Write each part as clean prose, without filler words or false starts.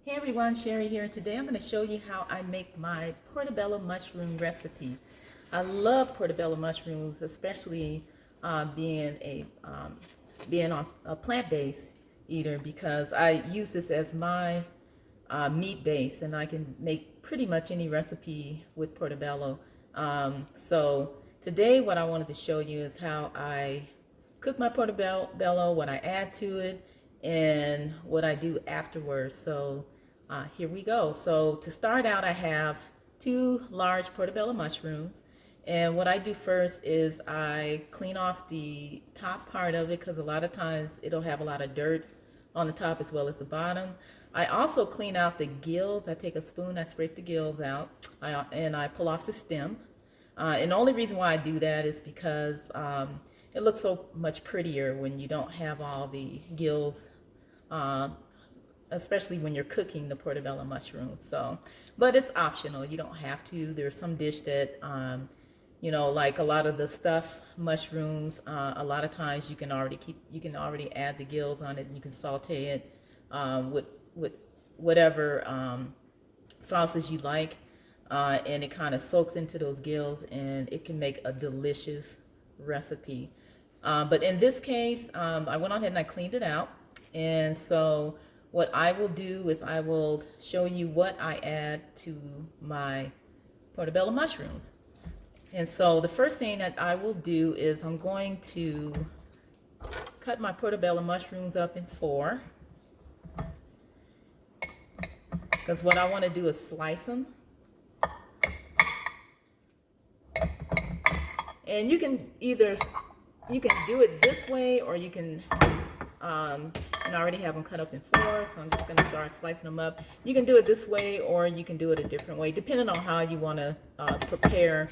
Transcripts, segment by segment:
Hey everyone, Sherry here. Today I'm going to show you how I make my portobello mushroom recipe. I love portobello mushrooms, especially being a plant-based eater, because I use this as my meat base, and I can make pretty much any recipe with portobello. So today what I wanted to show you is how I cook my portobello, what I add to it, and what I do afterwards. So here we go. So to start out, I have 2 large portobello mushrooms. And what I do first is I clean off the top part of it, because a lot of times it'll have a lot of dirt on the top as well as the bottom. I also clean out the gills. I take a spoon, I scrape the gills out, and I pull off the stem. And the only reason why I do that is because it looks so much prettier when you don't have all the gills, especially when you're cooking the portobello mushrooms. So, but it's optional. You don't have to. There's some dish that, like a lot of the stuffed mushrooms, a lot of times you can already add the gills on it, and you can saute it with whatever sauces you like, and it kind of soaks into those gills, and it can make a delicious recipe. But in this case, I went on ahead and I cleaned it out. And so what I will do is I will show you what I add to my portobello mushrooms. And so the first thing that I will do is I'm going to cut my portobello mushrooms up in 4. Because what I want to do is slice them. And you can do it this way, or you can and I already have them cut up in 4, so I'm just going to start slicing them up. You can do it this way, or you can do it a different way, depending on how you want to prepare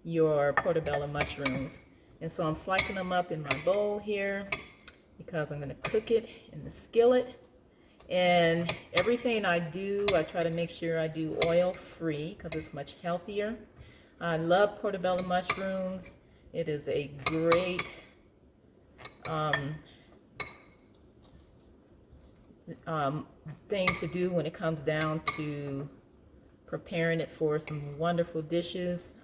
your portobello mushrooms. And so I'm slicing them up in my bowl here, because I'm going to cook it in the skillet. And everything I do, I try to make sure I do oil free, because it's much healthier. I love portobello mushrooms. It is a great thing to do when it comes down to preparing it for some wonderful dishes.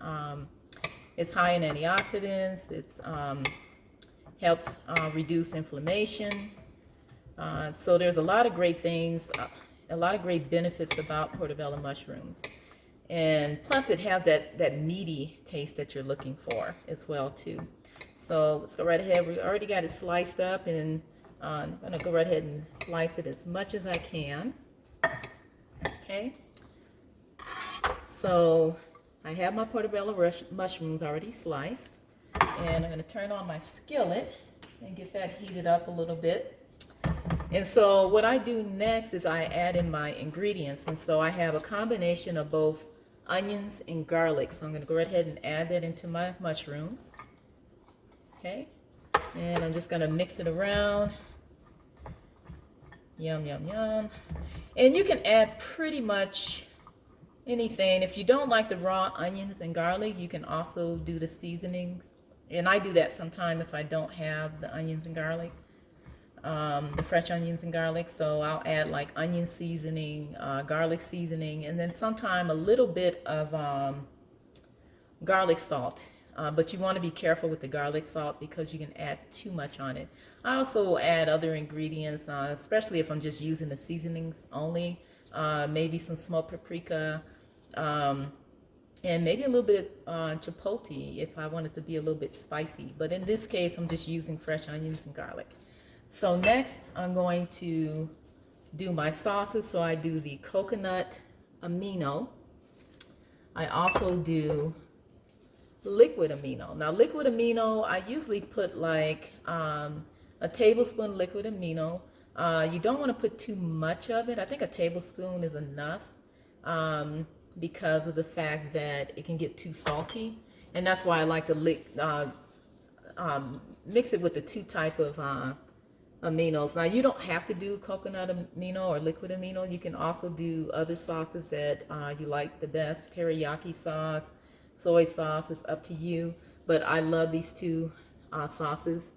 It's high in antioxidants. It's helps reduce inflammation. So there's a lot of great things, a lot of great benefits about portobello mushrooms. And plus it has that meaty taste that you're looking for as well too. So let's go right ahead. We already got it sliced up, and I'm going to go right ahead and slice it as much as I can. Okay. So I have my portobello mushrooms already sliced, and I'm going to turn on my skillet and get that heated up a little bit. And so what I do next is I add in my ingredients. And so I have a combination of both onions and garlic. So I'm going to go right ahead and add that into my mushrooms. Okay. And I'm just going to mix it around. Yum, yum, yum. And you can add pretty much anything. If you don't like the raw onions and garlic, you can also do the seasonings. And I do that sometime if I don't have the onions and garlic. The fresh onions and garlic, so I'll add like onion seasoning, garlic seasoning, and then sometime a little bit of garlic salt. But you want to be careful with the garlic salt, because you can add too much on it. I also add other ingredients, especially if I'm just using the seasonings only. Maybe some smoked paprika, and maybe a little bit chipotle if I want it to be a little bit spicy. But in this case, I'm just using fresh onions and garlic. So next, I'm going to do my sauces. So I do the coconut amino. I also do liquid amino. Now, liquid amino, I usually put like a tablespoon liquid amino. You don't want to put too much of it. I think a tablespoon is enough, because of the fact that it can get too salty. And that's why I like to mix it with the 2 type of aminos. Now, you don't have to do coconut amino or liquid amino. You can also do other sauces that you like the best. Teriyaki sauce, soy sauce, is up to you. But I love these 2 sauces.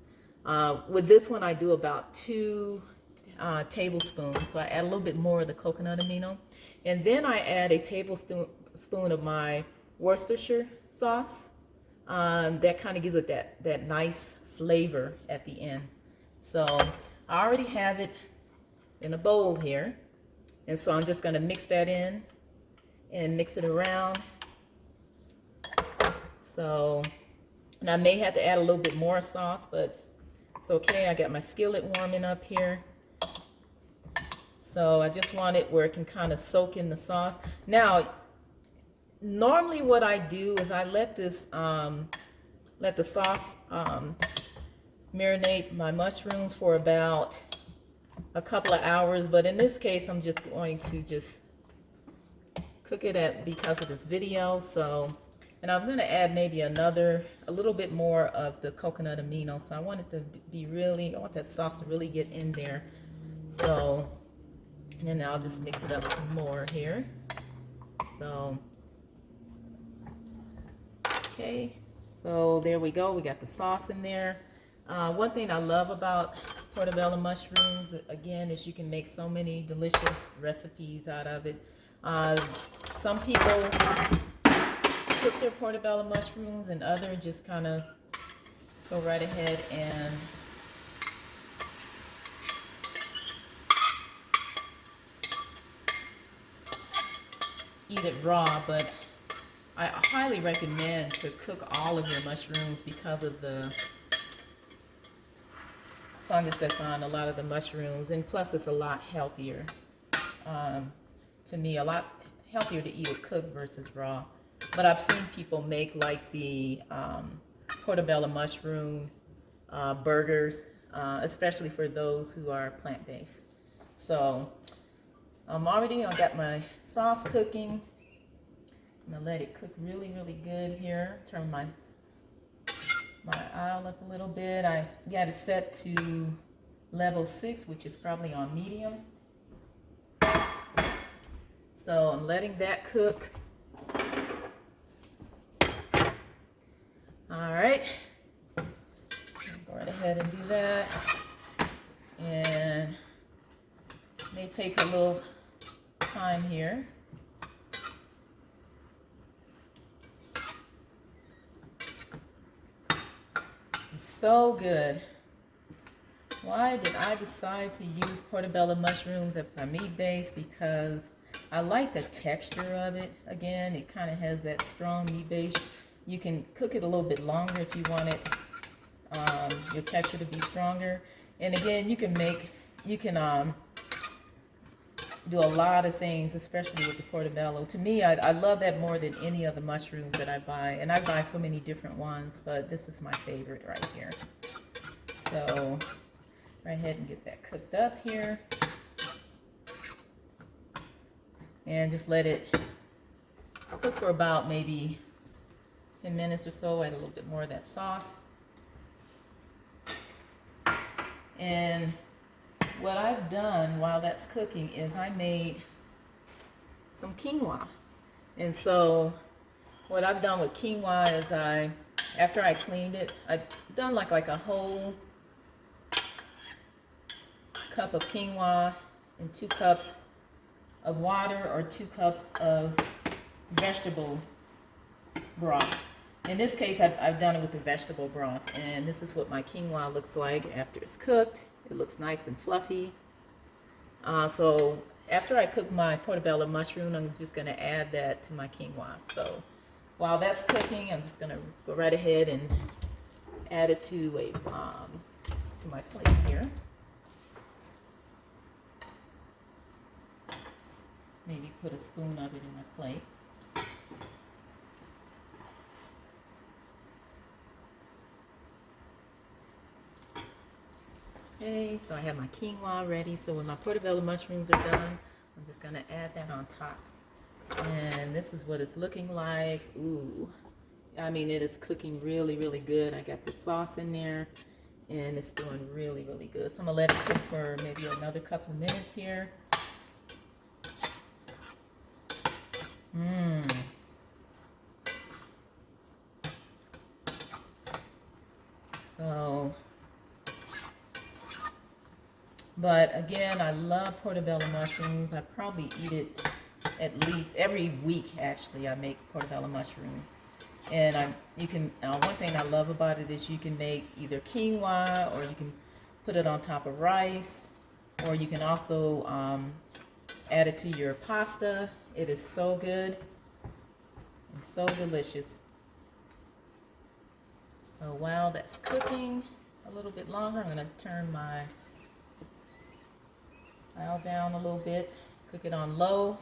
With this one, I do about 2 tablespoons. So I add a little bit more of the coconut amino. And then I add a tablespoon of my Worcestershire sauce. That kind of gives it that nice flavor at the end. So I already have it in a bowl here. And so I'm just going to mix that in and mix it around. So, and I may have to add a little bit more sauce, but it's okay. I got my skillet warming up here. So I just want it where it can kind of soak in the sauce. Now, normally what I do is I let this, let the sauce marinate my mushrooms for about a couple of hours. But in this case, I'm just going to just cook it because of this video. So, and I'm going to add maybe a little bit more of the coconut amino. So I want it to be really, I want that sauce to really get in there. So, and then I'll just mix it up some more here. So, okay. So there we go. We got the sauce in there. One thing I love about portobello mushrooms, again, is you can make so many delicious recipes out of it. Some people cook their portobello mushrooms, and others just kind of go right ahead and eat it raw. But I highly recommend to cook all of your mushrooms because of the fungus that's on a lot of the mushrooms, and plus it's a lot healthier. To me, a lot healthier to eat it cooked versus raw. But I've seen people make like the portobello mushroom burgers, especially for those who are plant-based. So I got my sauce cooking. I'm gonna let it cook really, really good here. Turn my aisle up a little bit. I got it set to level 6, which is probably on medium. So I'm letting that cook. All right, go right ahead and do that. And it may take a little time here. So good. Why did I decide to use portobello mushrooms as my meat base? Because I like the texture of it. Again, it kind of has that strong meat base. You can cook it a little bit longer if you want it, your texture to be stronger. And again, you can do a lot of things, especially with the portobello. To me, I love that more than any of the mushrooms that I buy. And I buy so many different ones, but this is my favorite right here. So, right ahead and get that cooked up here. And just let it cook for about maybe 10 minutes or so. Add a little bit more of that sauce. And what I've done while that's cooking is I made some quinoa. And so what I've done with quinoa is after I cleaned it, I've done like a whole cup of quinoa and 2 cups of water, or 2 cups of vegetable broth. In this case, I've done it with the vegetable broth, and this is what my quinoa looks like after it's cooked. It looks nice and fluffy. So after I cook my portobello mushroom, I'm just going to add that to my quinoa. So while that's cooking, I'm just going to go right ahead and add it to my plate here. Maybe put a spoon of it in my plate. Okay, so I have my quinoa ready. So when my portobello mushrooms are done, I'm just going to add that on top. And this is what it's looking like. Ooh, I mean, it is cooking really, really good. I got the sauce in there, and it's doing really, really good. So I'm going to let it cook for maybe another couple of minutes here. So But again, I love portobello mushrooms. I probably eat it at least every week. Actually, I make portobello mushroom, and you can. One thing I love about it is you can make either quinoa, or you can put it on top of rice, or you can also add it to your pasta. It is so good and so delicious. So while that's cooking a little bit longer, I'm going to turn my file down a little bit, cook it on low.